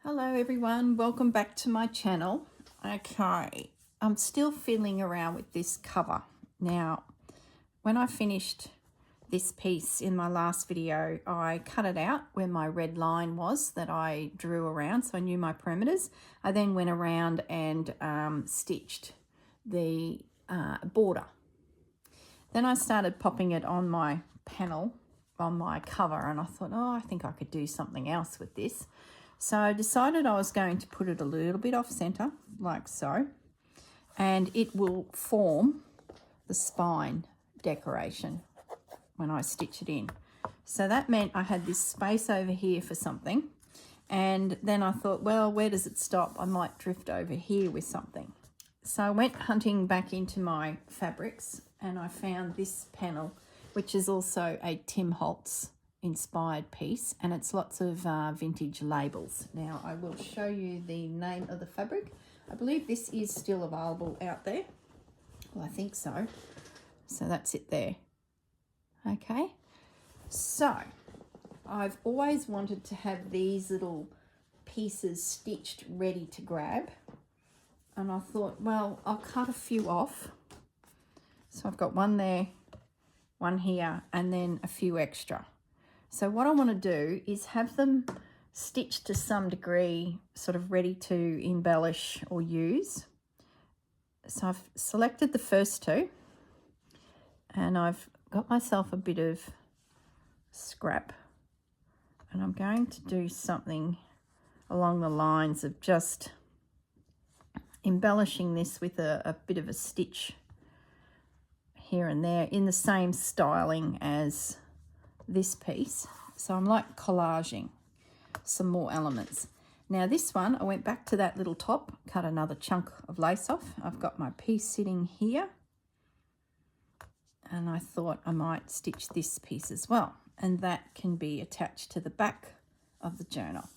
Hello everyone, welcome back to my channel. Okay, I'm still fiddling around with this cover. Now, when I finished this piece in my last video, I cut it out where my red line was that I drew around, so I knew my perimeters. I then went around and stitched the border. Then I started popping it on my panel, on my cover, and I thought, oh, I think I could do something else with this. So I decided I was going to put it a little bit off center, like so, and it will form the spine decoration when I stitch it in. So that meant I had this space over here for something, and then I thought, well, where does it stop? I might drift over here with something. So I went hunting back into my fabrics, and I found this panel, which is also a Tim Holtz inspired piece, and it's lots of vintage labels. Now I will show you the name of the fabric. I believe this is still available out there. Well, I think so. So that's it there. Okay, so I've always wanted to have these little pieces stitched ready to grab, and I thought, well, I'll cut a few off. So I've got one there, one here, and then a few extra. So what I want to do is have them stitched to some degree, sort of ready to embellish or use. So I've selected the first two, and I've got myself a bit of scrap, and I'm going to do something along the lines of just embellishing this with a bit of a stitch here and there in the same styling as this piece. So I'm like collaging some more elements. Now this one, I went back to that little top, cut another chunk of lace off. I've got my piece sitting here, and I thought I might stitch this piece as well, and that can be attached to the back of the journal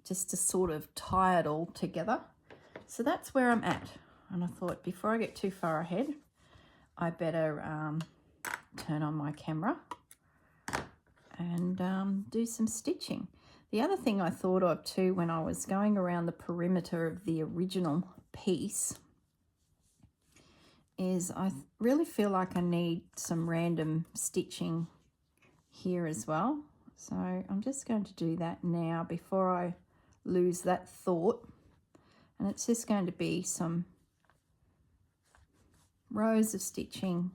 just to sort of tie it all together. So that's where I'm at, and I thought before I get too far ahead, I better turn on my camera and do some stitching. The other thing I thought of too when I was going around the perimeter of the original piece is I really feel like I need some random stitching here as well. So I'm just going to do that now before I lose that thought. And it's just going to be some rows of stitching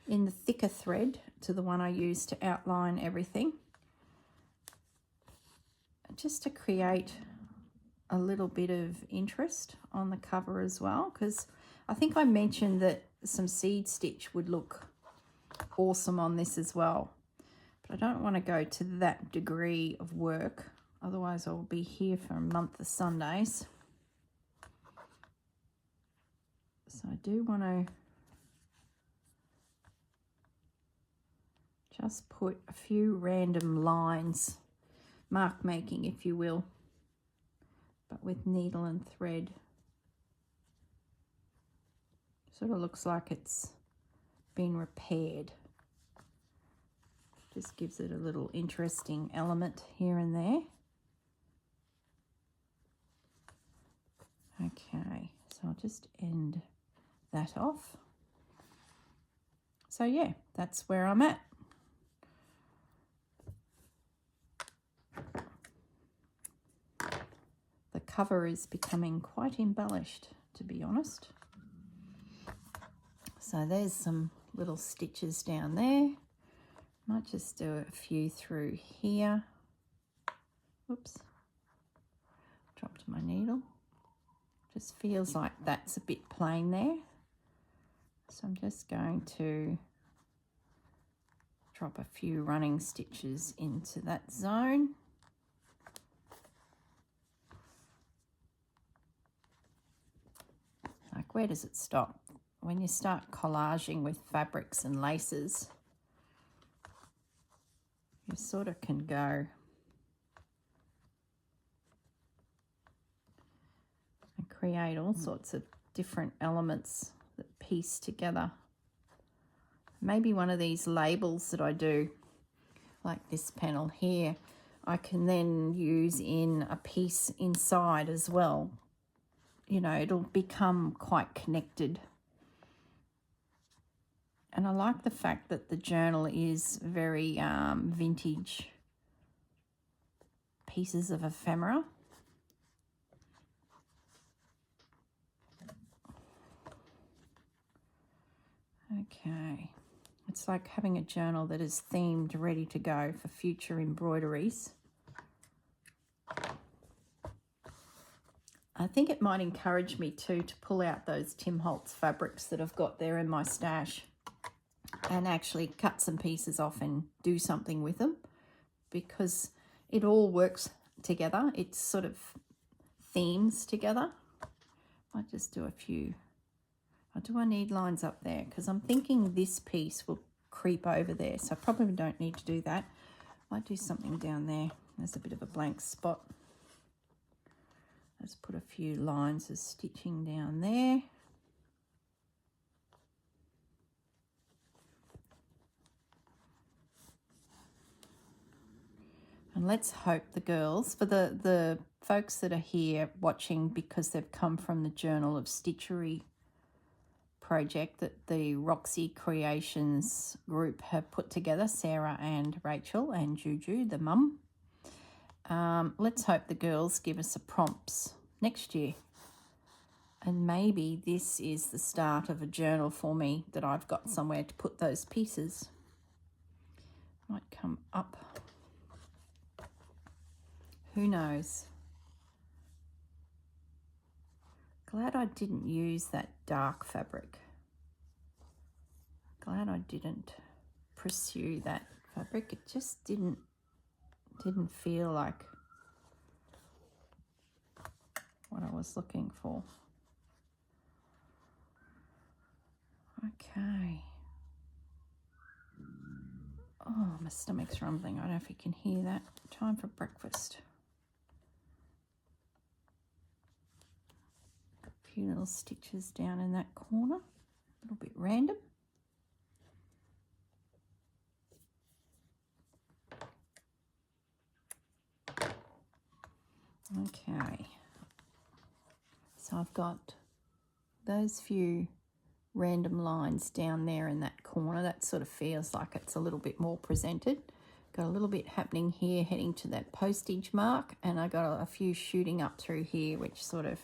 in the thicker thread to the one I use to outline everything, just to create a little bit of interest on the cover as well, because I think I mentioned that some seed stitch would look awesome on this as well, but I don't want to go to that degree of work, otherwise I'll be here for a month of Sundays. So I do want to just put a few random lines, mark making if you will, but with needle and thread. Sort of looks like it's been repaired. Just gives it a little interesting element here and there. Okay, so I'll just end that off. So yeah, that's where I'm at. The cover is becoming quite embellished, to be honest. So there's some little stitches down there. Might just do a few through here. Oops, dropped my needle. Just feels like that's a bit plain there. So I'm just going to drop a few running stitches into that zone. Like, where does it stop? When you start collaging with fabrics and laces, you sort of can go and create all sorts of different elements that piece together. Maybe one of these labels that I do, like this panel here, I can then use in a piece inside as well. You know, it'll become quite connected. And I like the fact that the journal is very vintage pieces of ephemera. Okay. It's like having a journal that is themed, ready to go for future embroideries. I think it might encourage me too to pull out those Tim Holtz fabrics that I've got there in my stash and actually cut some pieces off and do something with them, because it all works together. It's sort of themes together. Might just do a few. Do I need lines up there? Because I'm thinking this piece will creep over there, so I probably don't need to do that. Might do something down there. There's a bit of a blank spot. Let's put a few lines of stitching down there. And let's hope the girls, for the folks that are here watching because they've come from the Journal of Stitchery project that the Roxy Creations group have put together, Sarah and Rachel and Juju, the mum. Let's hope the girls give us a prompts next year. And maybe this is the start of a journal for me that I've got somewhere to put those pieces. Might come up. Who knows? Glad I didn't use that dark fabric. Glad I didn't pursue that fabric. It just didn't feel like what I was looking for. Okay. Oh, my stomach's rumbling. I don't know if you can hear that. Time for breakfast. A few little stitches down in that corner. A little bit random. Okay. So I've got those few random lines down there in that corner. That sort of feels like it's a little bit more presented. Got a little bit happening here heading to that postage mark, and I got a few shooting up through here which sort of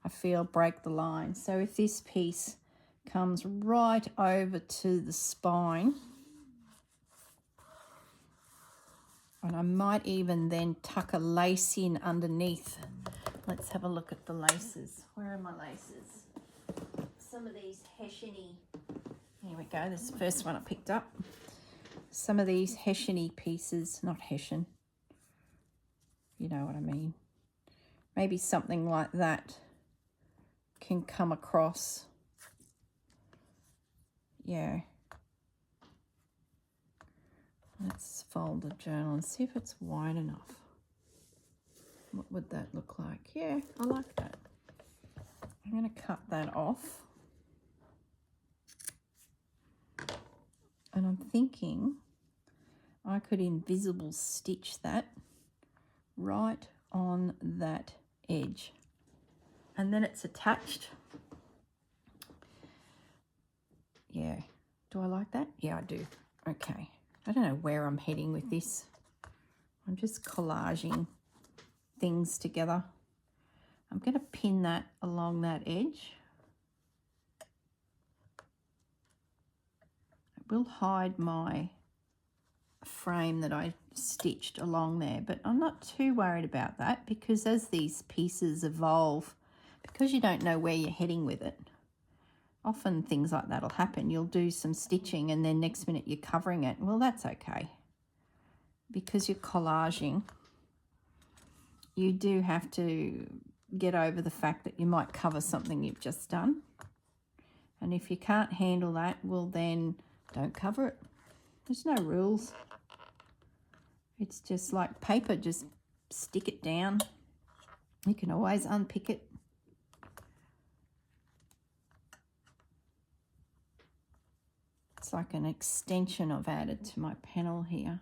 I feel break the line. So if this piece comes right over to the spine, and I might even then tuck a lace in underneath. Let's have a look at the laces. Where are my laces? Some of these Hessian-y, here we go, this is the first one I picked up. Some of these Hessian-y pieces, not Hessian, you know what I mean. Maybe something like that can come across. Yeah. Let's fold the journal and see if it's wide enough. What would that look like? Yeah, I like that. I'm going to cut that off. And I'm thinking I could invisible stitch that right on that edge. And then it's attached. Yeah. Do I like that? Yeah, I do. Okay. I don't know where I'm heading with this. I'm just collaging things together. I'm going to pin that along that edge. It will hide my frame that I stitched along there, but I'm not too worried about that, because as these pieces evolve, because you don't know where you're heading with it, often things like that will happen. You'll do some stitching and then next minute you're covering it. Well, that's okay, because you're collaging. You do have to get over the fact that you might cover something you've just done. And if you can't handle that, well then don't cover it. There's no rules. It's just like paper, just stick it down. You can always unpick it. It's like an extension I've added to my panel here.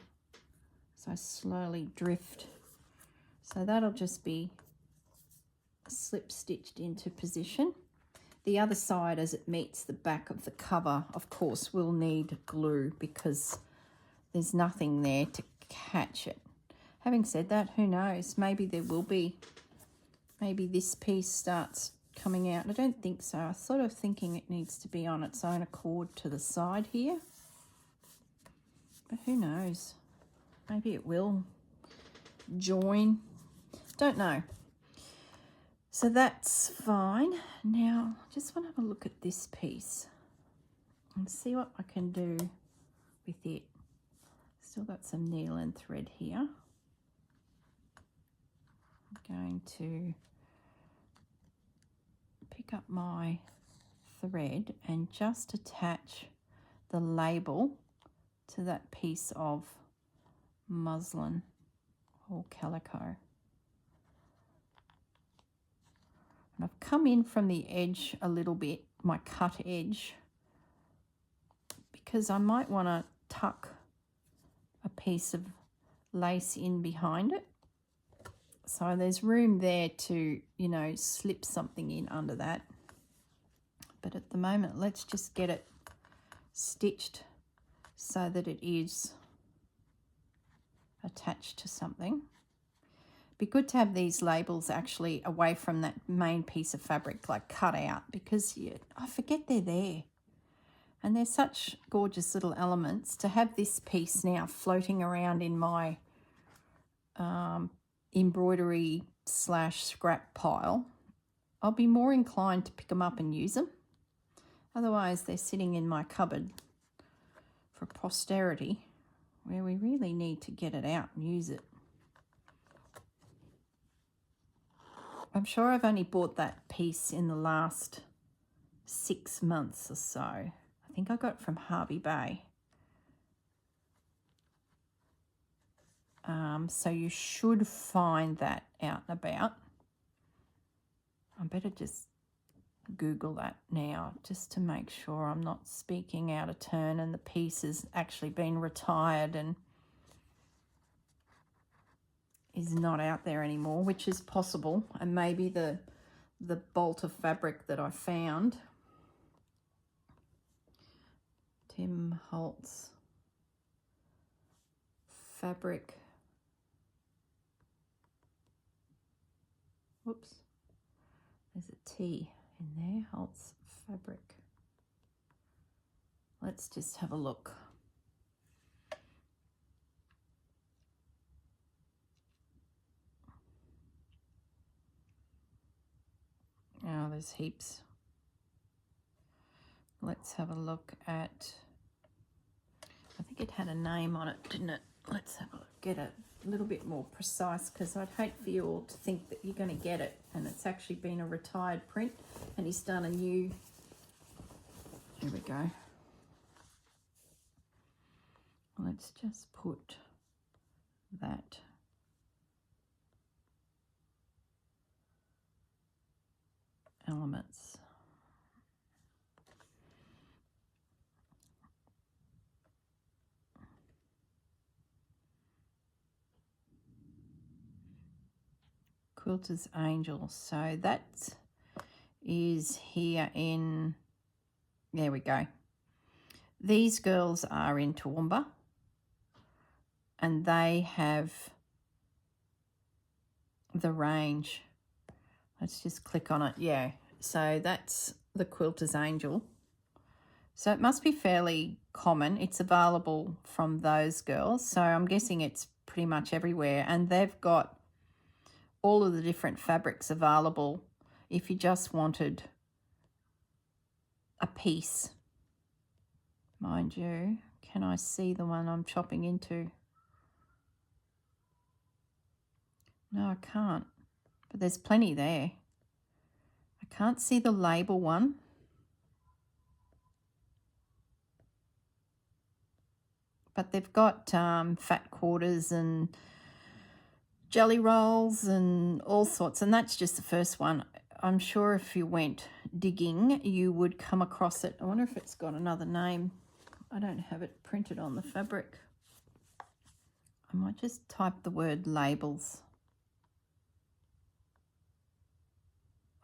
as I slowly drift. So that'll just be slip stitched into position. The other side, as it meets the back of the cover, of course, will need glue because there's nothing there to catch it. Having said that, who knows? Maybe there will be. Maybe this piece starts coming out. I don't think so. I'm sort of thinking it needs to be on its own accord to the side here. But who knows? Maybe it will join. Don't know. So that's fine. Now, I just want to have a look at this piece and see what I can do with it. Still got some needle and thread here. I'm going to pick up my thread and just attach the label to that piece of muslin or calico. And I've come in from the edge a little bit, my cut edge, because I might want to tuck a piece of lace in behind it. So there's room there to, you know, slip something in under that. But at the moment, let's just get it stitched so that it is attached to something. Be good to have these labels actually away from that main piece of fabric, like cut out, because I forget they're there. And they're such gorgeous little elements. To have this piece now floating around in my embroidery / scrap pile, I'll be more inclined to pick them up and use them. Otherwise, they're sitting in my cupboard for posterity, where we really need to get it out and use it. I'm sure I've only bought that piece in the last 6 months or so. I think I got it from Hervey Bay. So you should find that out and about. I better just Google that now just to make sure I'm not speaking out of turn and the piece has actually been retired and is not out there anymore, which is possible. And maybe the bolt of fabric that I found, Tim Holtz fabric, whoops, there's a T in there, Holtz fabric. Let's just have a look. Oh, there's heaps. Let's have a look at, I think it had a name on it, didn't it? Let's have a look, get a little bit more precise, because I'd hate for you all to think that you're going to get it and it's actually been a retired print and he's done a new, here we go. Let's just put that Elements. Quilter's Angel. So that is here in, there we go. These girls are in Toowoomba and they have the range. Let's just click on it. Yeah, so that's the Quilter's Angel. So it must be fairly common. It's available from those girls. So I'm guessing it's pretty much everywhere. And they've got all of the different fabrics available if you just wanted a piece. Mind you, can I see the one I'm chopping into? No, I can't. But there's plenty there. I can't see the label one. But they've got fat quarters and jelly rolls and all sorts. And that's just the first one. I'm sure if you went digging, you would come across it. I wonder if it's got another name. I don't have it printed on the fabric. I might just type the word labels.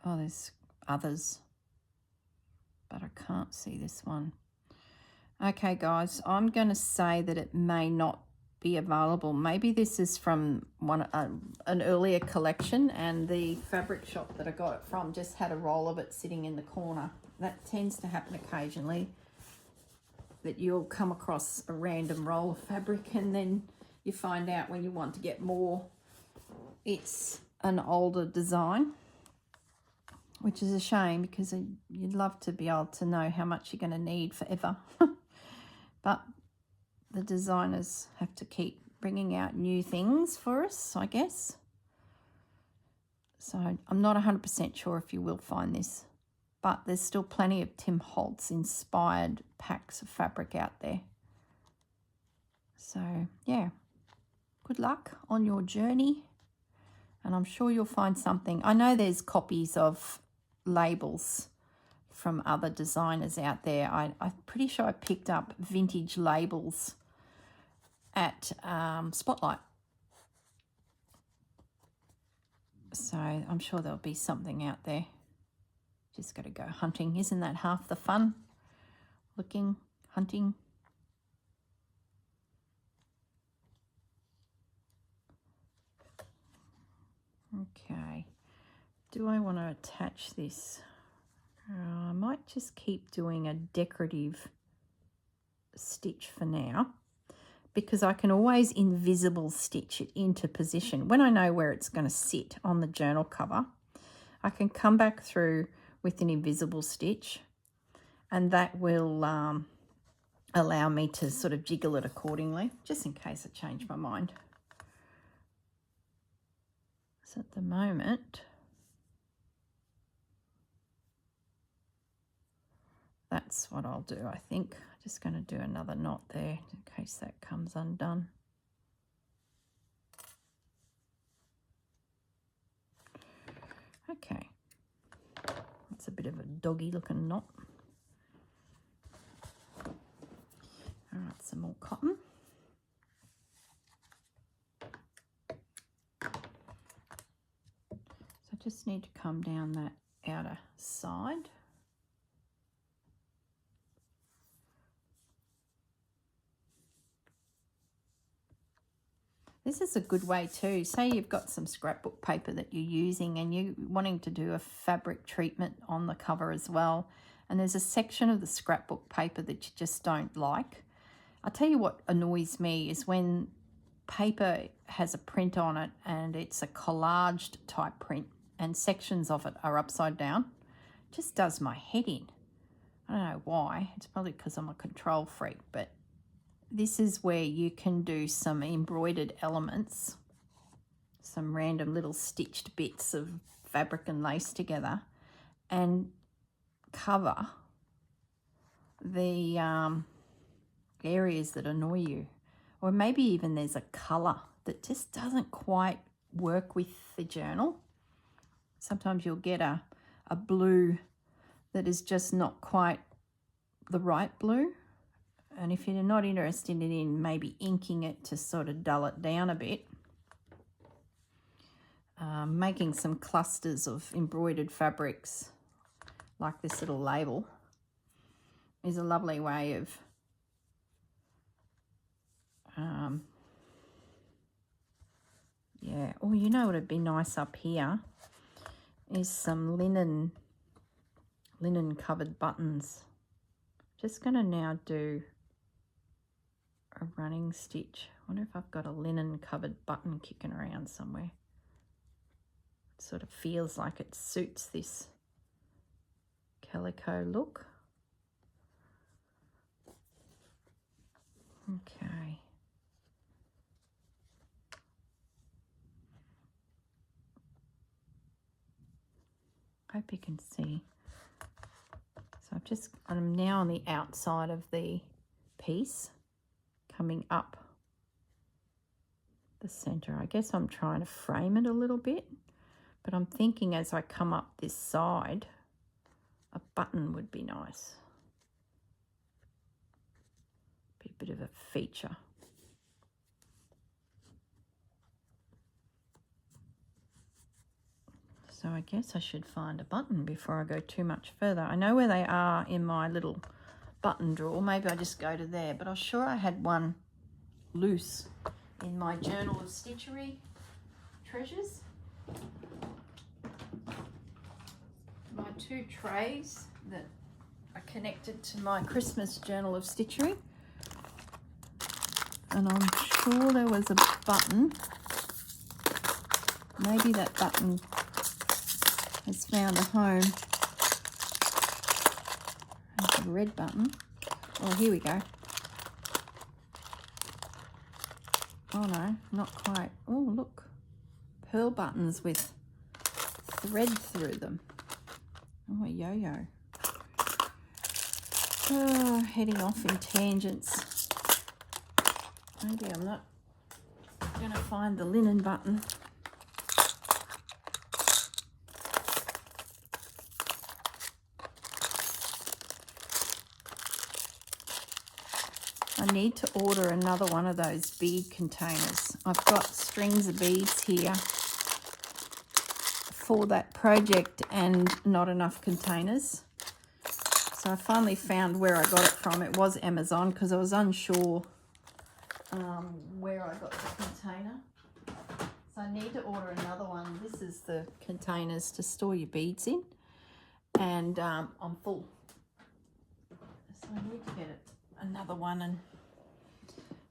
Oh, there's others, but I can't see this one. Okay, guys, I'm going to say that it may not be available. Maybe this is from an earlier collection, and the fabric shop that I got it from just had a roll of it sitting in the corner. That tends to happen occasionally, that you'll come across a random roll of fabric and then you find out when you want to get more, it's an older design, which is a shame because you'd love to be able to know how much you're going to need forever. But the designers have to keep bringing out new things for us, I guess. So I'm not 100% sure if you will find this, but there's still plenty of Tim Holtz inspired packs of fabric out there. So yeah, good luck on your journey, and I'm sure you'll find something. I know there's copies of labels from other designers out there. I'm pretty sure I picked up vintage labels at Spotlight. So I'm sure there'll be something out there. Just got to go hunting. Isn't that half the fun? Looking, hunting. Okay. Do I want to attach this? I might just keep doing a decorative stitch for now, because I can always invisible stitch it into position. When I know where it's going to sit on the journal cover, I can come back through with an invisible stitch, and that will allow me to sort of jiggle it accordingly, just in case I change my mind. So at the moment, that's what I'll do, I think. Just going to do another knot there in case that comes undone. Okay, that's a bit of a doggy looking knot. All right, some more cotton. So I just need to come down that outer side. This is a good way too. Say you've got some scrapbook paper that you're using and you're wanting to do a fabric treatment on the cover as well, and there's a section of the scrapbook paper that you just don't like. I'll tell you what annoys me is when paper has a print on it and it's a collaged type print and sections of it are upside down. It just does my head in. I don't know why. It's probably because I'm a control freak, but this is where you can do some embroidered elements, some random little stitched bits of fabric and lace together, and cover the areas that annoy you. Or maybe even there's a colour that just doesn't quite work with the journal. Sometimes you'll get a blue that is just not quite the right blue. And if you're not interested in maybe inking it to sort of dull it down a bit, making some clusters of embroidered fabrics like this little label is a lovely way of yeah. Oh, you know what would be nice up here is some linen covered buttons. Just going to now do a running stitch. I wonder if I've got a linen covered button kicking around somewhere. It sort of feels like it suits this calico look. Okay. Hope you can see. So I'm now on the outside of the piece, coming up the center. I guess I'm trying to frame it a little bit, but I'm thinking as I come up this side, a button would be nice. Be a bit of a feature. So I guess I should find a button before I go too much further. I know where they are in my little button drawer. Maybe I just go to there, but I'm sure I had one loose in my Journal of Stitchery treasures. My 2 trays that are connected to my Christmas Journal of Stitchery. And I'm sure there was a button. Maybe that button has found a home. There's a red button. Oh, here we go. Oh no, not quite. Oh, look. Pearl buttons with thread through them. Oh, a yo-yo. Oh, heading off in tangents. Maybe I'm not going to find the linen button. I need to order another one of those bead containers. I've got strings of beads here for that project and not enough containers. So I finally found where I got it from. It was Amazon because I was unsure where I got the container. So I need to order another one. This is the containers to store your beads in. And I'm full. So I need to get it another one. And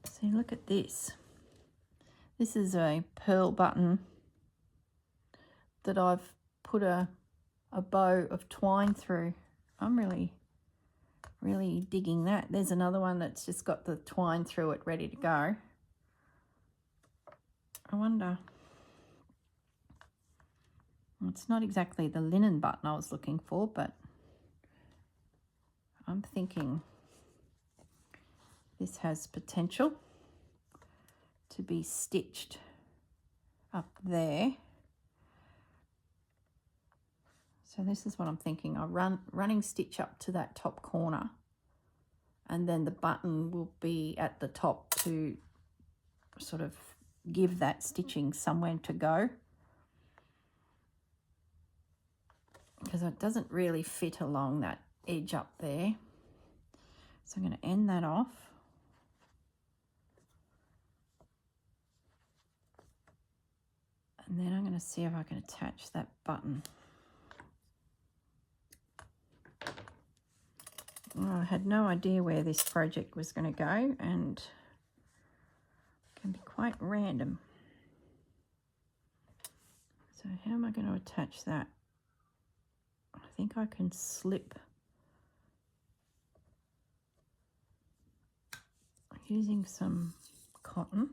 see, look at this. This is a pearl button that I've put a bow of twine through. I'm really digging that. There's another one that's just got the twine through it ready to go. I wonder, it's not exactly the linen button I was looking for, but I'm thinking this has potential to be stitched up there. So this is what I'm thinking. I'll running stitch up to that top corner, and then the button will be at the top to sort of give that stitching somewhere to go, because it doesn't really fit along that edge up there. So I'm going to end that off. And then I'm going to see if I can attach that button. Well, I had no idea where this project was going to go, and it can be quite random. So how am I going to attach that? I think I can slip using some cotton.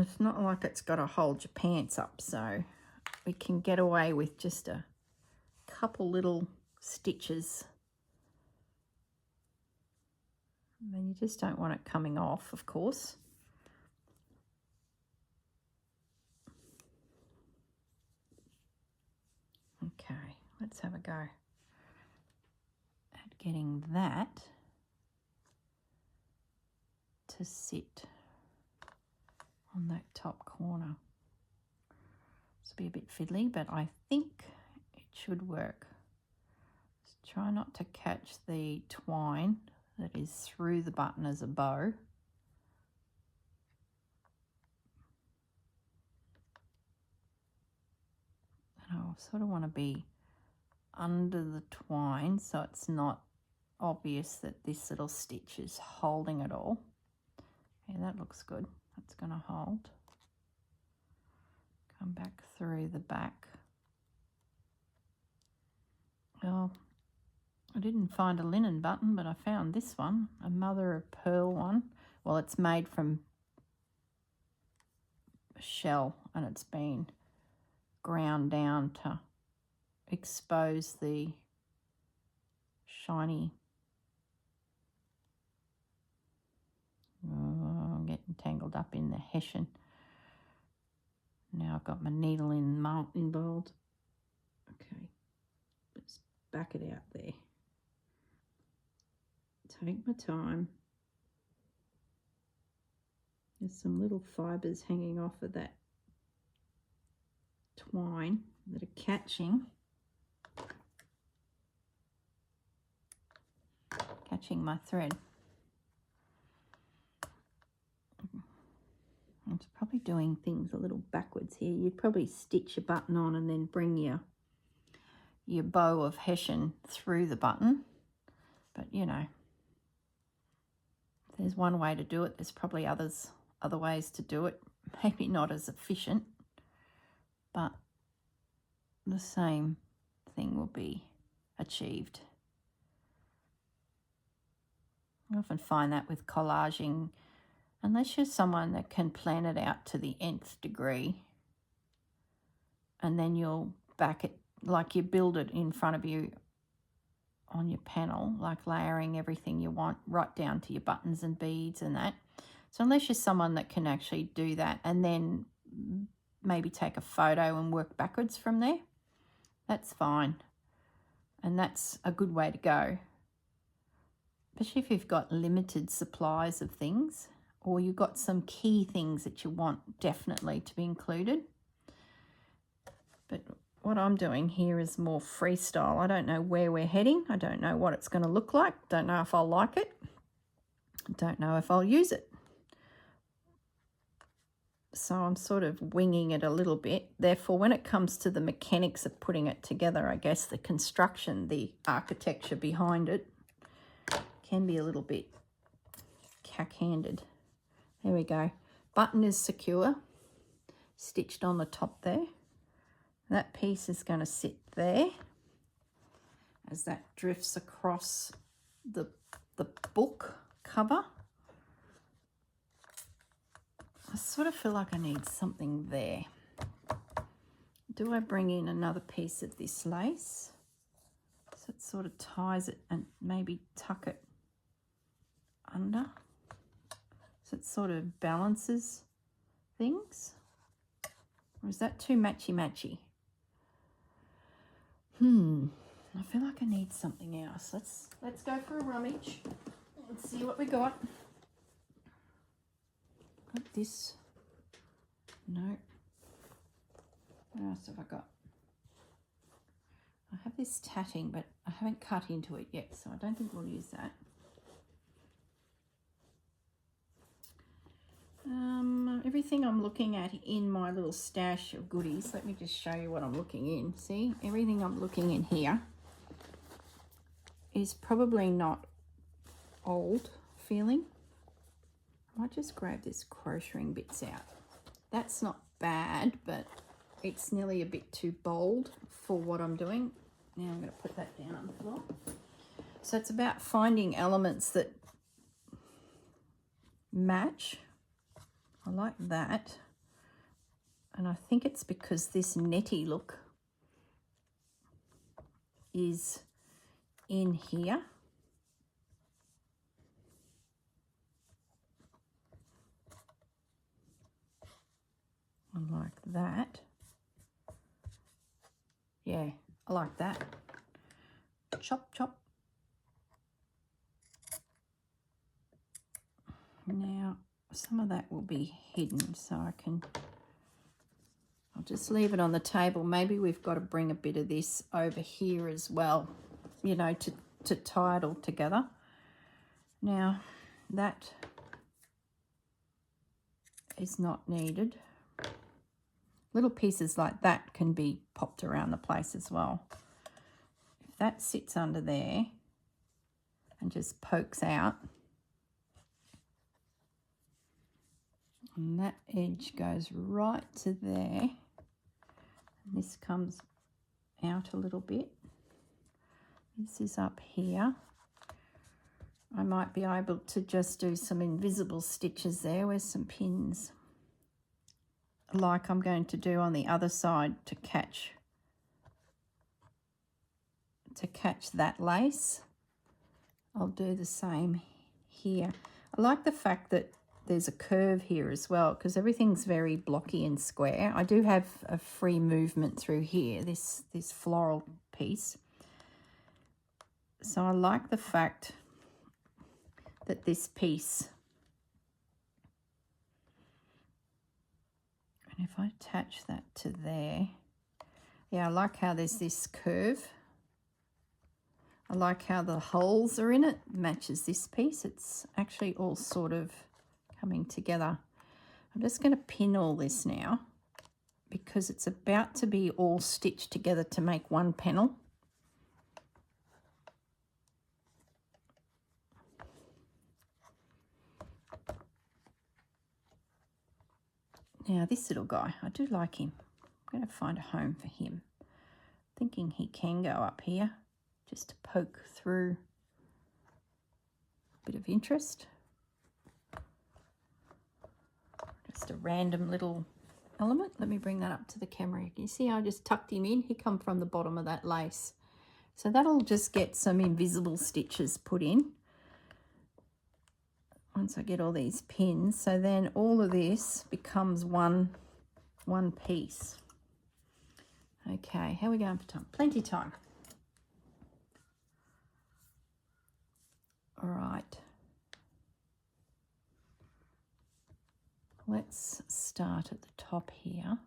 It's not like it's got to hold your pants up, so we can get away with just a couple little stitches. And then you just don't want it coming off, of course. Okay, let's have a go at getting that to sit on that top corner. This will be a bit fiddly, but I think it should work. Just try not to catch the twine that is through the button as a bow. And I sort of want to be under the twine so it's not obvious that this little stitch is holding it all. Yeah, that looks good. That's going to hold. Come back through the back. Well, I didn't find a linen button, but I found this one, a mother of pearl one. Well, it's made from a shell, and it's been ground down to expose the shiny. Oh, I'm getting tangled up in the hessian. Now I've got my needle involved. Okay, let's back it out there. Take my time. There's some little fibres hanging off of that twine that are catching my thread. I'm probably doing things a little backwards here. You'd probably stitch a button on and then bring your bow of hessian through the button. But, you know, if there's one way to do it, there's probably other ways to do it. Maybe not as efficient, but the same thing will be achieved. I often find that with collaging, unless you're someone that can plan it out to the nth degree, and then you'll back it, like you build it in front of you on your panel, like layering everything you want right down to your buttons and beads and that. So unless you're someone that can actually do that and then maybe take a photo and work backwards from there, that's fine. And that's a good way to go. Especially if you've got limited supplies of things, or you've got some key things that you want definitely to be included. But what I'm doing here is more freestyle. I don't know where we're heading. I don't know what it's going to look like. Don't know if I'll like it. Don't know if I'll use it. So I'm sort of winging it a little bit. Therefore, when it comes to the mechanics of putting it together, I guess the construction, the architecture behind it, can be a little bit cack-handed. There we go. Button is secure, stitched on the top there. That piece is going to sit there as that drifts across the book cover. I sort of feel like I need something there. Do I bring in another piece of this lace so it sort of ties it and maybe tuck it under so it sort of balances things? Or is that too matchy-matchy? I feel like I need something else. Let's go for a rummage. Let's see what we got. Got this. No. What else have I got? I have this tatting, but I haven't cut into it yet, so I don't think we'll use that. Everything I'm looking at in my little stash of goodies, let me just show you what I'm looking in. See, everything I'm looking in here is probably not old feeling. I might just grab this crocheting bits out. That's not bad, but it's nearly a bit too bold for what I'm doing. Now I'm going to put that down on the floor. So it's about finding elements that match. I like that. And I think it's because this netty look is in here. I like that. Yeah, I like that. Chop, chop. Now, some of that will be hidden, so I'll just leave it on the table. Maybe we've got to bring a bit of this over here as well, you know, to tie it all together. Now, that is not needed. Little pieces like that can be popped around the place as well. If that sits under there and just pokes out, and that edge goes right to there, and this comes out a little bit. This is up here. I might be able to just do some invisible stitches there with some pins, like I'm going to do on the other side to catch that lace. I'll do the same here. I like the fact that there's a curve here as well, because everything's very blocky and square. I do have a free movement through here, this floral piece. So I like the fact that this piece, and if I attach that to there, Yeah, I like how there's this curve. I like how the holes are in it, matches this piece. It's actually all sort of coming together. I'm just going to pin all this now because it's about to be all stitched together to make one panel. Now this little guy, I do like him. I'm going to find a home for him. Thinking he can go up here just to poke through a bit of interest. Just a random little element. Let me bring that up to the camera. You can see I just tucked him in. He come from the bottom of that lace. So that'll just get some invisible stitches put in once I get all these pins. So then all of this becomes one piece. Okay, how are we going for time? Plenty of time. All right. Let's start at the top here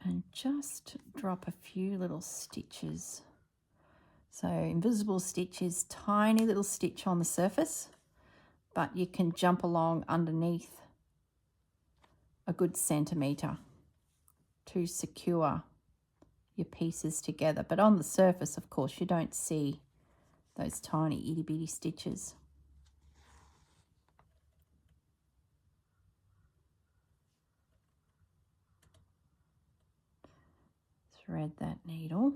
and just drop a few little stitches. So invisible stitch is tiny little stitch on the surface, but you can jump along underneath a good centimetre to secure your pieces together. But on the surface, of course, you don't see those tiny itty bitty stitches. Thread that needle.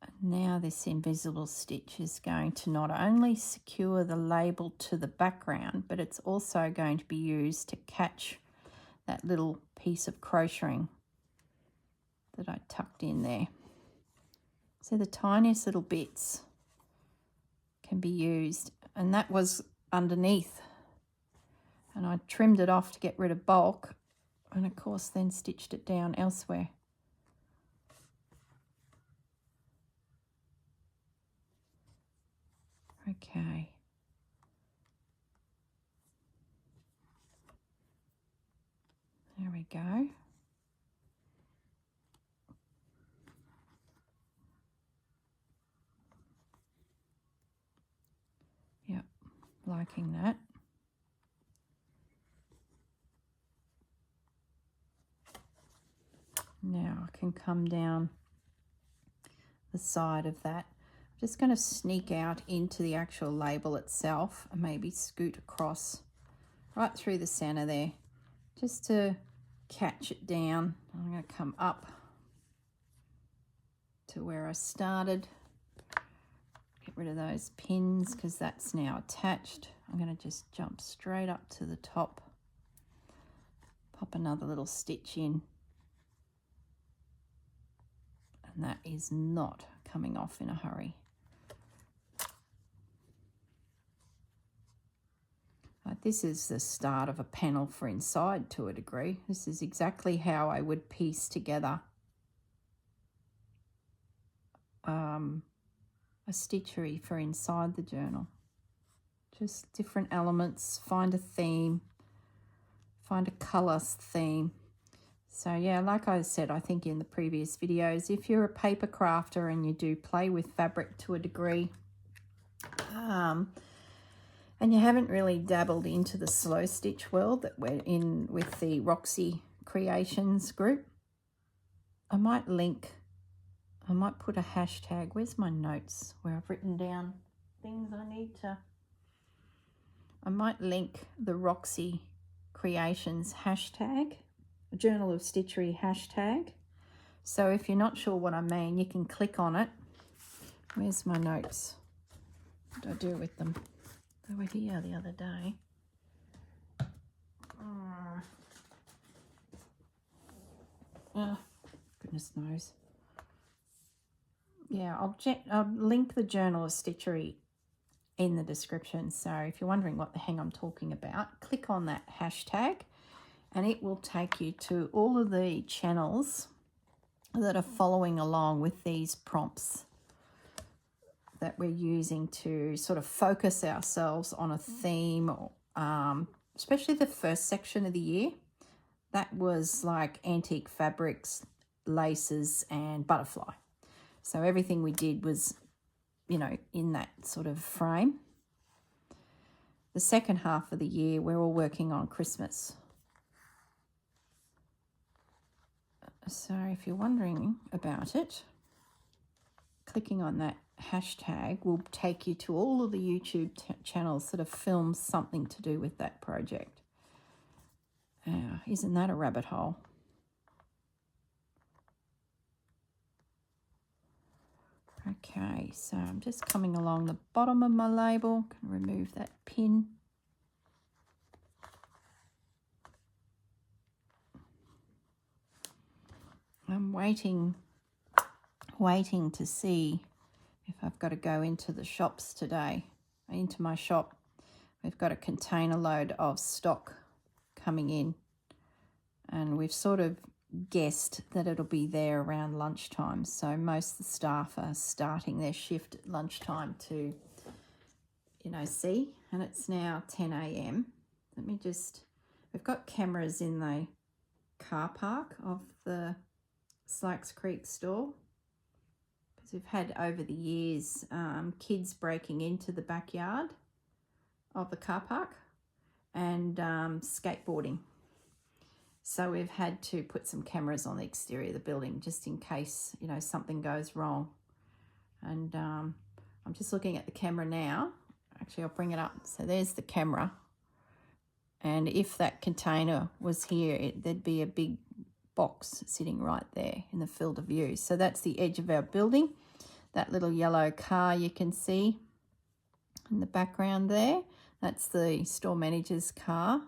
And now this invisible stitch is going to not only secure the label to the background, but it's also going to be used to catch that little piece of crocheting that I tucked in there. So the tiniest little bits can be used, and that was underneath, and I trimmed it off to get rid of bulk, and of course then stitched it down elsewhere. Okay. There we go. Yep, liking that. Now I can come down the side of that. I'm just going to sneak out into the actual label itself and maybe scoot across right through the center there just to catch it down. I'm going to come up to where I started. Get rid of those pins because that's now attached. I'm going to just jump straight up to the top, pop another little stitch in. And that is not coming off in a hurry. This is the start of a panel for inside to a degree. This is exactly how I would piece together a stitchery for inside the journal. Just different elements, find a theme, find a colour theme. So yeah, like I said, I think in the previous videos, if you're a paper crafter and you do play with fabric to a degree, and you haven't really dabbled into the slow stitch world that we're in with the Roxy Creations group, I might put a hashtag. Where's my notes where I've written down things I need to... I might link the Roxy Creations hashtag, Journal of Stitchery hashtag. So if you're not sure what I mean, you can click on it. Where's my notes? What did I do with them? They were here the other day. Goodness knows. Yeah, I'll link the Journal of Stitchery in the description. So if you're wondering what the heck I'm talking about, click on that hashtag and it will take you to all of the channels that are following along with these prompts that we're using to sort of focus ourselves on a theme, especially the first section of the year. that was like antique fabrics, laces and butterfly. So everything we did was, you know, in that sort of frame. The second half of the year, we're all working on Christmas. So if you're wondering about it, clicking on that hashtag will take you to all of the YouTube channels that have filmed something to do with that project. Isn't that a rabbit hole? Okay, so I'm just coming along the bottom of my label. Can remove that pin. I'm waiting to see if I've got to go into the shops today. Into my shop, we've got a container load of stock coming in, and we've sort of guessed that it'll be there around lunchtime. So most of the staff are starting their shift at lunchtime to, you know, see. And it's now 10 a.m. Let me just, we've got cameras in the car park of the Slacks Creek store, because we've had over the years kids breaking into the backyard of the car park and skateboarding. So we've had to put some cameras on the exterior of the building just in case, you know, something goes wrong. And I'm just looking at the camera now. Actually, I'll bring it up. So there's the camera. And if that container was here, there'd be a big box sitting right there in the field of view. So that's the edge of our building. That little yellow car you can see in the background there, that's the store manager's car.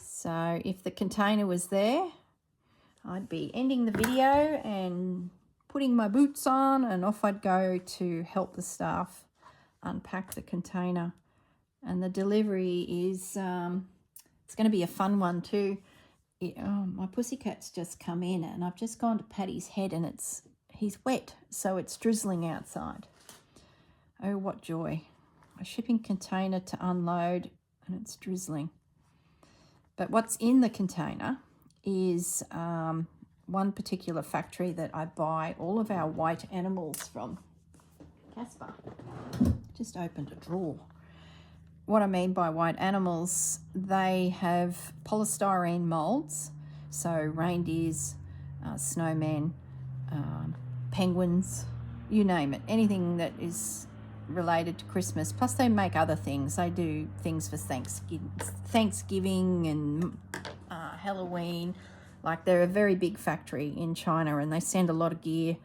So if the container was there, I'd be ending the video and putting my boots on, and off I'd go to help the staff unpack the container. And the delivery is, it's going to be a fun one too. My pussycat's just come in, and I've just gone to pat his head, and he's wet, so it's drizzling outside. Oh, what joy. A shipping container to unload, and it's drizzling. But what's in the container is one particular factory that I buy all of our white animals from. Casper just opened a drawer. What I mean by white animals, they have polystyrene molds, so reindeers, snowmen, penguins, you name it, anything that is related to Christmas. Plus they make other things. They do things for Thanksgiving and Halloween. Like, they're a very big factory in China, and they send a lot of gear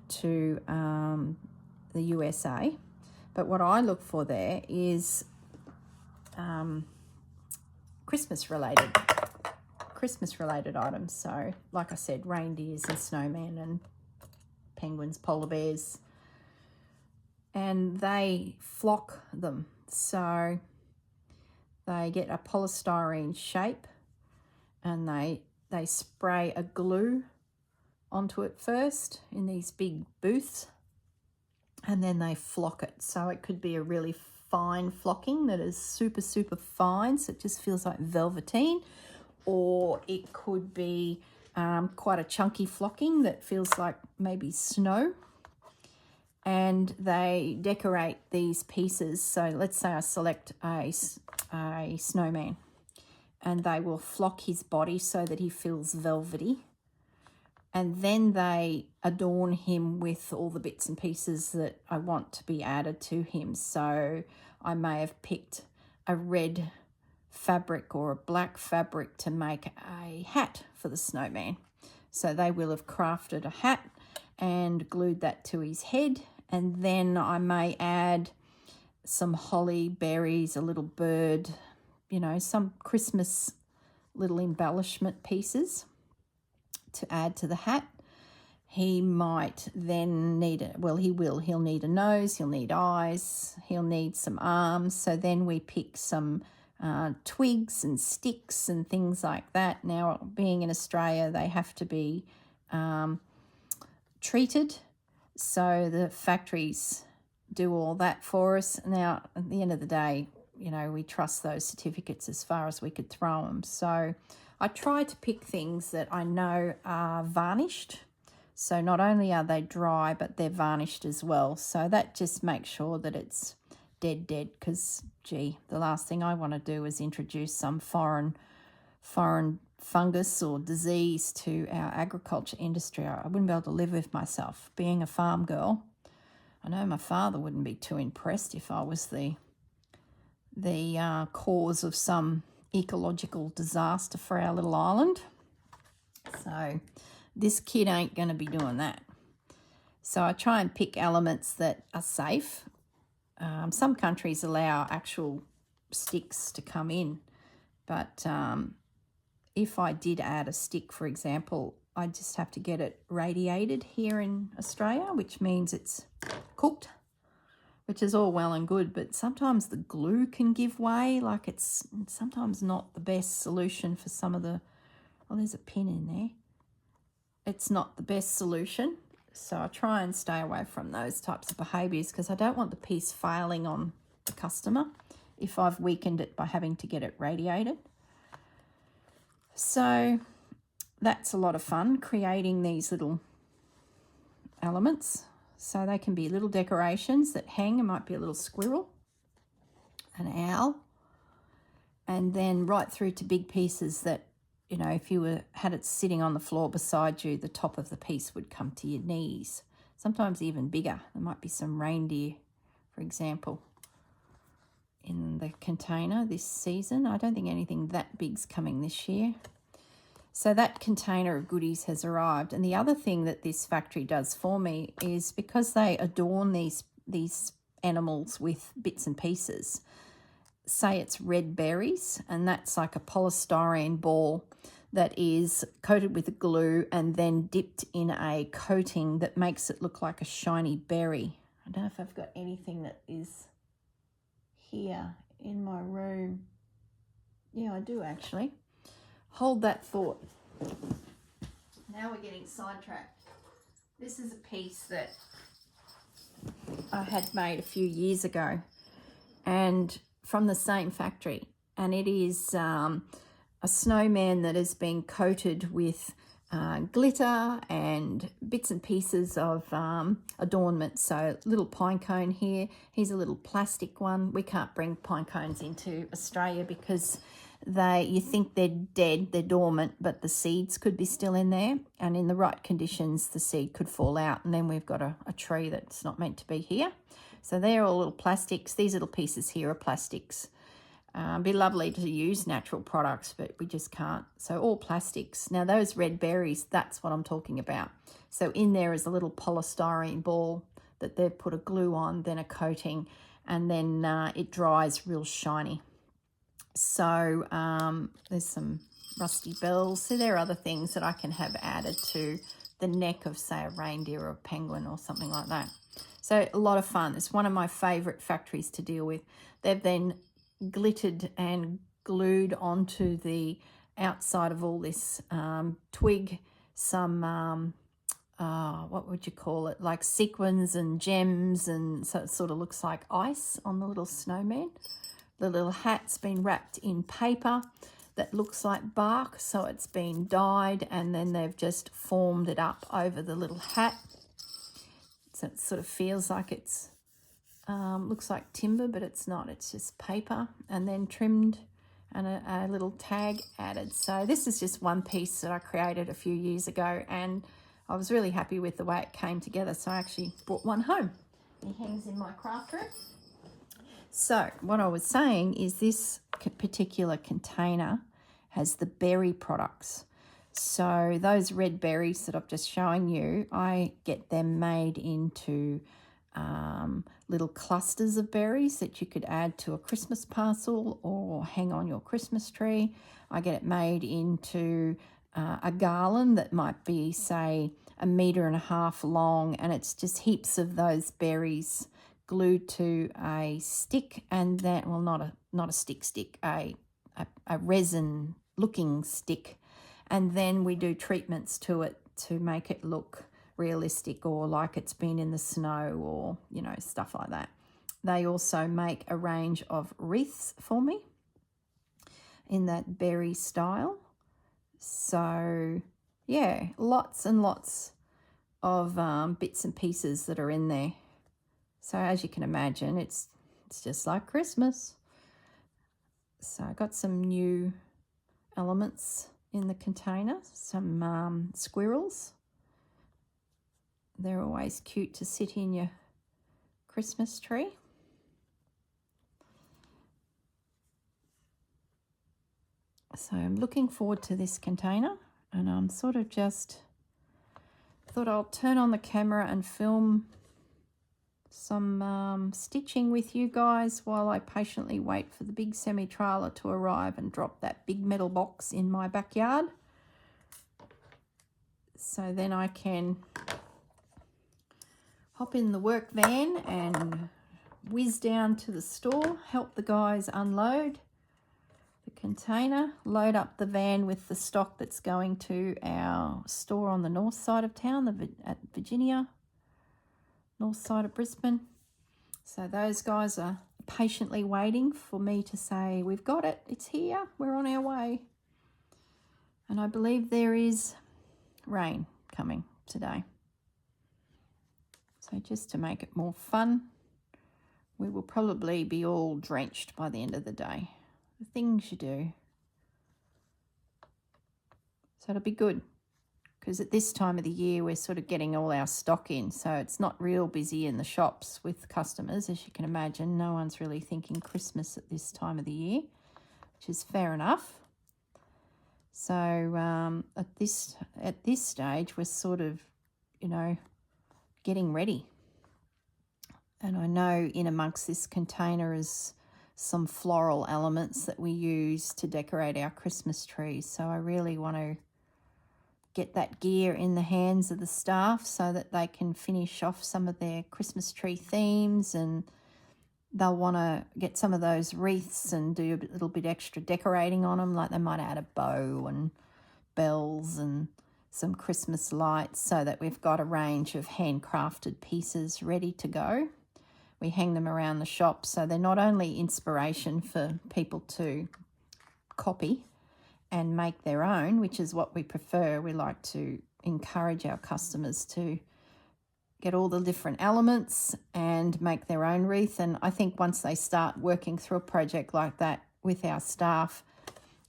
to the USA. But what I look for there is Christmas related items. So like I said, reindeers and snowmen and penguins, polar bears, and they flock them. So they get a polystyrene shape, and they spray a glue onto it first in these big booths, and then they flock it. So it could be a really fine flocking that is super, super fine, so it just feels like velveteen, or it could be quite a chunky flocking that feels like maybe snow. And they decorate these pieces. So let's say I select a snowman, and they will flock his body so that he feels velvety. And then they adorn him with all the bits and pieces that I want to be added to him. So I may have picked a red fabric or a black fabric to make a hat for the snowman. So they will have crafted a hat and glued that to his head. And then I may add some holly berries, a little bird, you know, some Christmas little embellishment pieces to add to the hat. He might then need he'll need a nose, he'll need eyes, he'll need some arms. So then we pick some twigs and sticks and things like that. Now, being in Australia, they have to be treated. So the factories do all that for us. Now, at the end of the day, you know, we trust those certificates as far as we could throw them. So I try to pick things that I know are varnished. So not only are they dry, but they're varnished as well. So that just makes sure that it's dead, because, gee, the last thing I want to do is introduce some foreign fungus or disease to our agriculture industry. I wouldn't be able to live with myself. Being a farm girl, I know my father wouldn't be too impressed if I was the cause of some ecological disaster for our little island. So this kid ain't going to be doing that. So I try and pick elements that are safe. Some countries allow actual sticks to come in, but if I did add a stick, for example, I just have to get it radiated here in Australia, which means it's cooked, which is all well and good, but sometimes the glue can give way. Like, it's sometimes not the best solution for some of the, oh, there's a pin in there. It's not the best solution. So I try and stay away from those types of behaviours, because I don't want the piece failing on the customer if I've weakened it by having to get it radiated. So that's a lot of fun, creating these little elements. So they can be little decorations that hang. It might be a little squirrel, an owl, and then right through to big pieces that, you know, if you had it sitting on the floor beside you, the top of the piece would come to your knees. Sometimes even bigger. There might be some reindeer, for example, in the container this season. I don't think anything that big's coming this year. So that container of goodies has arrived. And the other thing that this factory does for me is, because they adorn these animals with bits and pieces, say it's red berries, and that's like a polystyrene ball that is coated with a glue and then dipped in a coating that makes it look like a shiny berry. I don't know if I've got anything that is here in my room. Yeah, I do actually. Hold that thought. Now we're getting sidetracked. This is a piece that I had made a few years ago, and from the same factory, and it is a snowman that has been coated with glitter and bits and pieces of adornment. So little pine cone here. Here's a little plastic one. We can't bring pine cones into Australia because you think they're dead, they're dormant, but the seeds could be still in there, and in the right conditions the seed could fall out, and then we've got a tree that's not meant to be here. So they're all little plastics. These little pieces here are plastics. It'd be lovely to use natural products, but we just can't. So all plastics. Now those red berries, that's what I'm talking about. So in there is a little polystyrene ball that they've put a glue on, then a coating, and then it dries real shiny. So there's some rusty bells. So there are other things that I can have added to the neck of, say, a reindeer or a penguin or something like that. So a lot of fun. It's one of my favourite factories to deal with. They've then glittered and glued onto the outside of all this twig some, what would you call it, like sequins and gems, and so it sort of looks like ice on the little snowman. The little hat's been wrapped in paper that looks like bark, so it's been dyed, and then they've just formed it up over the little hat. So it sort of feels like it's, looks like timber, but it's not. It's just paper, and then trimmed and a little tag added. So this is just one piece that I created a few years ago, and I was really happy with the way it came together, so I actually brought one home. He hangs in my craft room. So what I was saying is this particular container has the berry products. So those red berries that I've just shown you, I get them made into little clusters of berries that you could add to a Christmas parcel or hang on your Christmas tree. I get it made into a garland that might be, say, 1.5 meters long, and it's just heaps of those berries glued to a stick, and then, well, not a stick, a resin looking stick, and then we do treatments to it to make it look realistic or like it's been in the snow, or, you know, stuff like that. They also make a range of wreaths for me in that berry style. So yeah, lots and lots of bits and pieces that are in there. So as you can imagine, it's just like Christmas. So I got some new elements in the container, some squirrels. They're always cute to sit in your Christmas tree. So I'm looking forward to this container, and I'm sort of just thought I'll turn on the camera and film some stitching with you guys while I patiently wait for the big semi-trailer to arrive and drop that big metal box in my backyard. So then I can hop in the work van and whiz down to the store, help the guys unload the container, load up the van with the stock that's going to our store on the north side of town, at Virginia, north side of Brisbane. So those guys are patiently waiting for me to say, we've got it, it's here, we're on our way. And I believe there is rain coming today. So just to make it more fun, we will probably be all drenched by the end of the day. The things you do. So it'll be good, because at this time of the year we're sort of getting all our stock in, so it's not real busy in the shops with customers. As you can imagine, no one's really thinking Christmas at this time of the year, which is fair enough. So at this stage we're sort of, you know, getting ready. And I know in amongst this container is some floral elements that we use to decorate our Christmas trees. So I really want to get that gear in the hands of the staff so that they can finish off some of their Christmas tree themes, and they'll want to get some of those wreaths and do a little bit extra decorating on them, like they might add a bow and bells and some Christmas lights, so that we've got a range of handcrafted pieces ready to go. We hang them around the shop, so they're not only inspiration for people to copy and make their own, which is what we prefer. We like to encourage our customers to get all the different elements and make their own wreath. And I think once they start working through a project like that with our staff,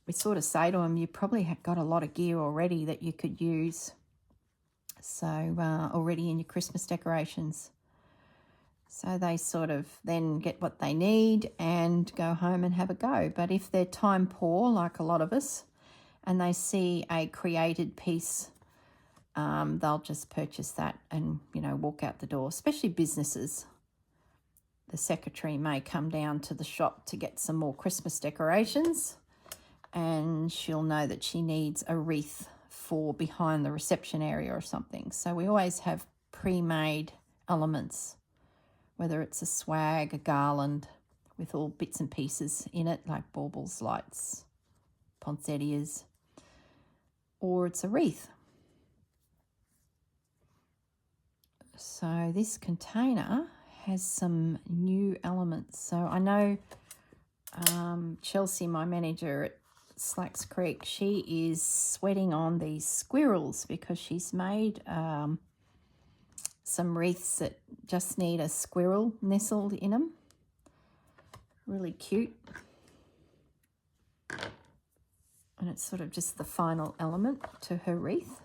we sort of say to them, you probably have got a lot of gear already that you could use, so already in your Christmas decorations. So they sort of then get what they need and go home and have a go. But if they're time poor, like a lot of us, and they see a created piece, they'll just purchase that and, you know, walk out the door, especially businesses. The secretary may come down to the shop to get some more Christmas decorations, and she'll know that she needs a wreath for behind the reception area or something. So we always have pre-made elements, whether it's a swag, a garland with all bits and pieces in it, like baubles, lights, poinsettias, or it's a wreath. So this container has some new elements. So I know Chelsea, my manager at Slacks Creek, she is sweating on these squirrels because she's made some wreaths that just need a squirrel nestled in them. Really cute. And it's sort of just the final element to her wreath.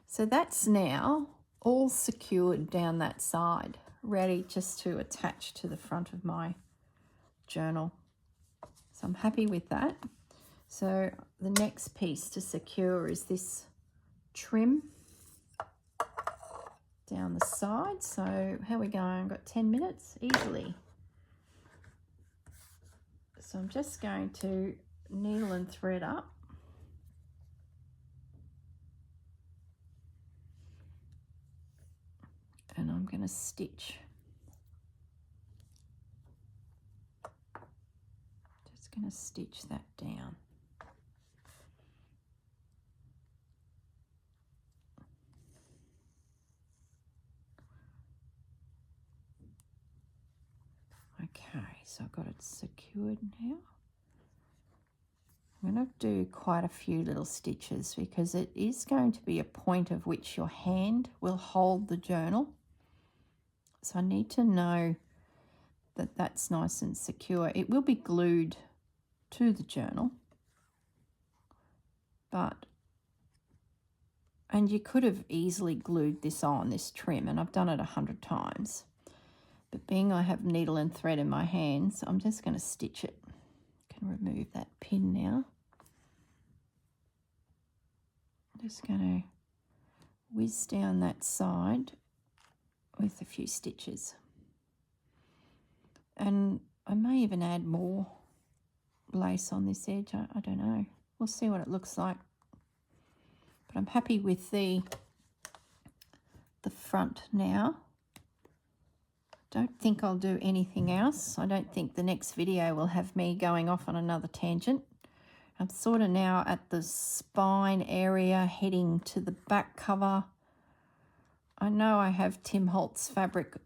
So that's now all secured down that side, ready just to attach to the front of my journal. So I'm happy with that. So the next piece to secure is this trim down the side. So how are we going? I've got 10 minutes easily. So I'm just going to needle and thread up. And I'm going to stitch. Just going to stitch that down. Okay, so I've got it secured now. I'm going to do quite a few little stitches because it is going to be a point of which your hand will hold the journal. So I need to know that that's nice and secure. It will be glued to the journal, and you could have easily glued this on, this trim, and I've done it 100 times. But being I have needle and thread in my hands, I'm just going to stitch it. I can remove that pin now. I'm just going to whiz down that side with a few stitches. And I may even add more lace on this edge. I don't know. We'll see what it looks like. But I'm happy with the front now. Don't think I'll do anything else. I don't think the next video will have me going off on another tangent. I'm sort of now at the spine area, heading to the back cover. I know I have Tim Holtz fabric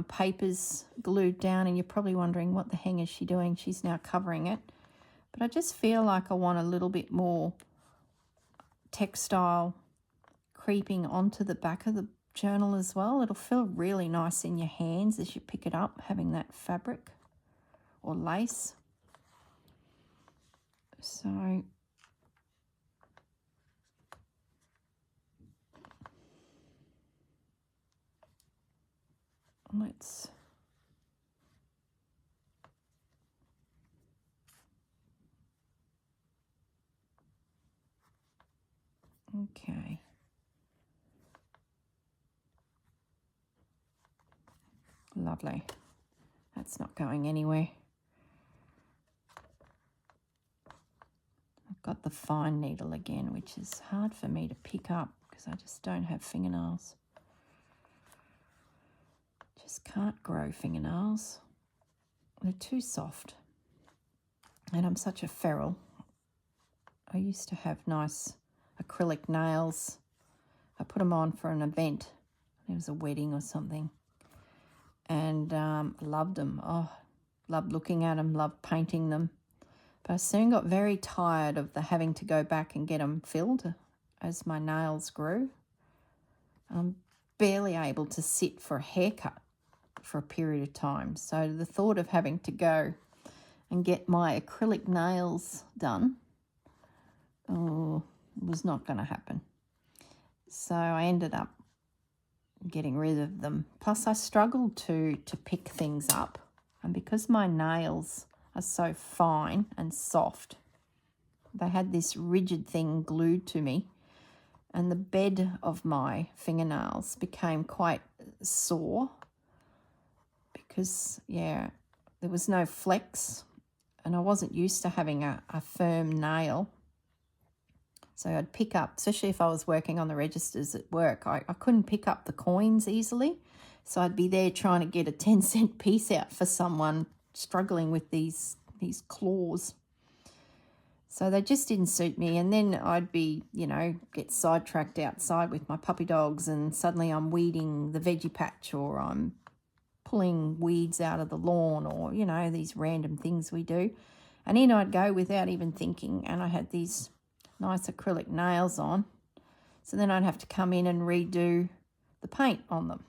papers glued down, and you're probably wondering what the hell is she doing? She's now covering it. But I just feel like I want a little bit more textile creeping onto the back of the journal as well. It'll feel really nice in your hands as you pick it up, having that fabric or lace. So let's okay. Lovely. That's not going anywhere. I've got the fine needle again, which is hard for me to pick up because I just don't have fingernails. Just can't grow fingernails. They're too soft. And I'm such a feral. I used to have nice acrylic nails. I put them on for an event. It was a wedding or something. And loved them. Oh, loved looking at them, loved painting them. But I soon got very tired of having to go back and get them filled as my nails grew. I'm barely able to sit for a haircut for a period of time. So the thought of having to go and get my acrylic nails done, was not going to happen. So I ended up getting rid of them. Plus I struggled to pick things up. And because my nails are so fine and soft, they had this rigid thing glued to me, and the bed of my fingernails became quite sore because, yeah, there was no flex, and I wasn't used to having a firm nail. So I'd pick up, especially if I was working on the registers at work, I couldn't pick up the coins easily. So I'd be there trying to get a 10-cent piece out for someone struggling with these claws. So they just didn't suit me. And then I'd be, get sidetracked outside with my puppy dogs, and suddenly I'm weeding the veggie patch, or I'm pulling weeds out of the lawn, or, these random things we do. And in I'd go without even thinking, and I had these nice acrylic nails on. So then I'd have to come in and redo the paint on them.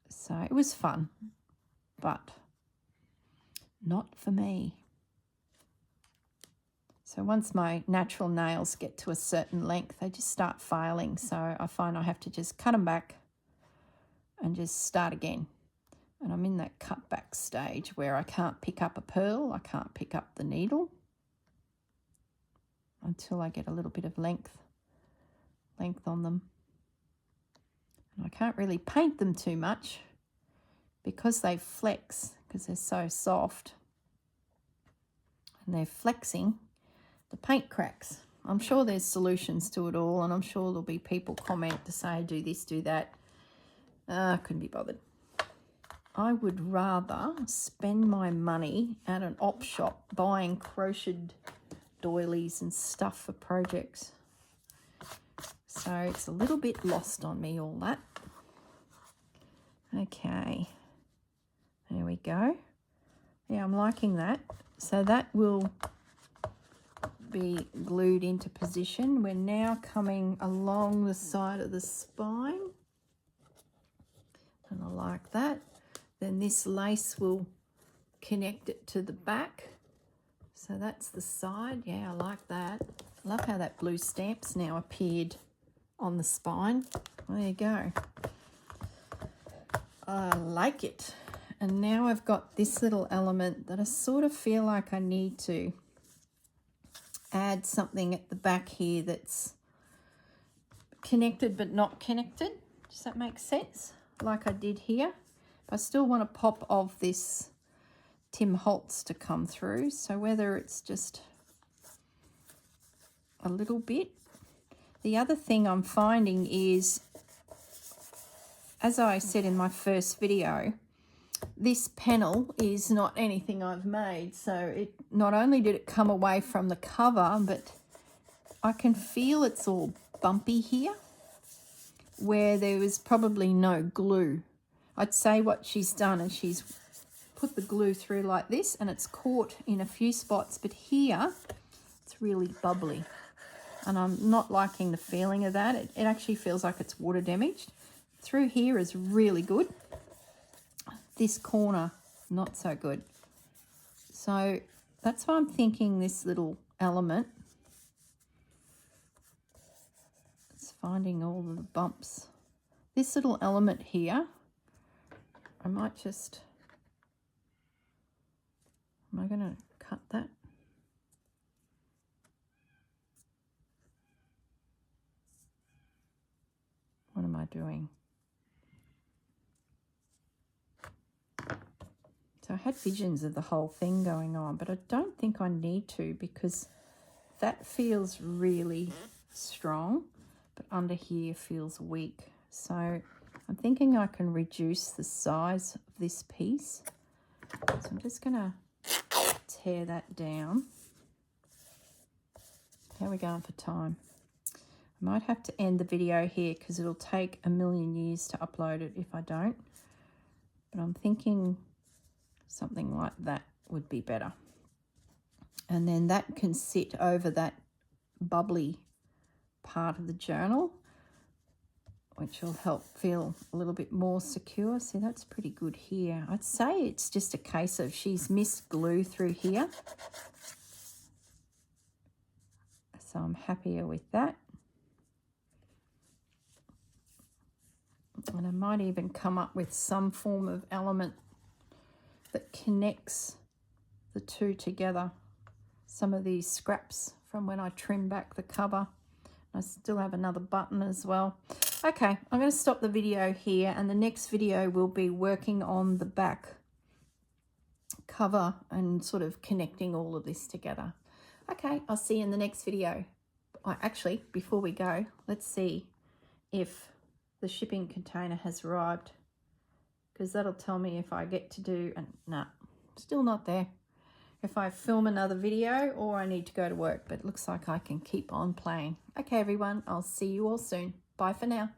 So it was fun, but not for me. So once my natural nails get to a certain length, they just start failing. So I find I have to just cut them back and just start again. And I'm in that cut back stage where I can't pick up a pearl, I can't pick up the needle until I get a little bit of length on them. And I can't really paint them too much because they flex, because they're so soft and they're flexing, the paint cracks. I'm sure there's solutions to it all, and I'm sure there'll be people comment to say do this, do that. I couldn't be bothered. I would rather spend my money at an op shop buying crocheted doilies and stuff for projects. So it's a little bit lost on me, all that. Okay, there we go. Yeah, I'm liking that. So that will be glued into position. We're now coming along the side of the spine, and I like that. Then this lace will connect it to the back. So that's the side. Yeah, I like that. I love how that blue stamp's now appeared on the spine. There you go. I like it. And now I've got this little element that I sort of feel like I need to add something at the back here that's connected but not connected. Does that make sense? Like I did here. I still want a pop of this Tim Holtz to come through. So whether it's just a little bit. The other thing I'm finding is, as I said in my first video, this panel is not anything I've made. So it not only did it come away from the cover, but I can feel it's all bumpy here, where there was probably no glue. I'd say what she's done is she's put the glue through like this, and it's caught in a few spots, but here it's really bubbly. And I'm not liking the feeling of that. It actually feels like it's water damaged. Through here is really good. This corner, not so good. So that's why I'm thinking this little element, it's finding all the bumps. This little element here, I might just, am I going to cut that? What am I doing? So I had visions of the whole thing going on, but I don't think I need to, because that feels really strong, but under here feels weak. So I'm thinking I can reduce the size of this piece. So I'm just going to tear that down. How are we going for time? I might have to end the video here because it'll take a million years to upload it if I don't. But I'm thinking something like that would be better. And then that can sit over that bubbly part of the journal, which will help feel a little bit more secure. See, that's pretty good here. I'd say it's just a case of she's missed glue through here. So I'm happier with that. And I might even come up with some form of element that connects the two together. Some of these scraps from when I trim back the cover. I still have another button as well. Okay, I'm going to stop the video here, and the next video will be working on the back cover and sort of connecting all of this together. Okay, I'll see you in the next video. Actually, before we go, let's see if the shipping container has arrived, because that'll tell me if I get to do, and no, still not there, if I film another video or I need to go to work, but it looks like I can keep on playing. Okay, everyone, I'll see you all soon. Bye for now.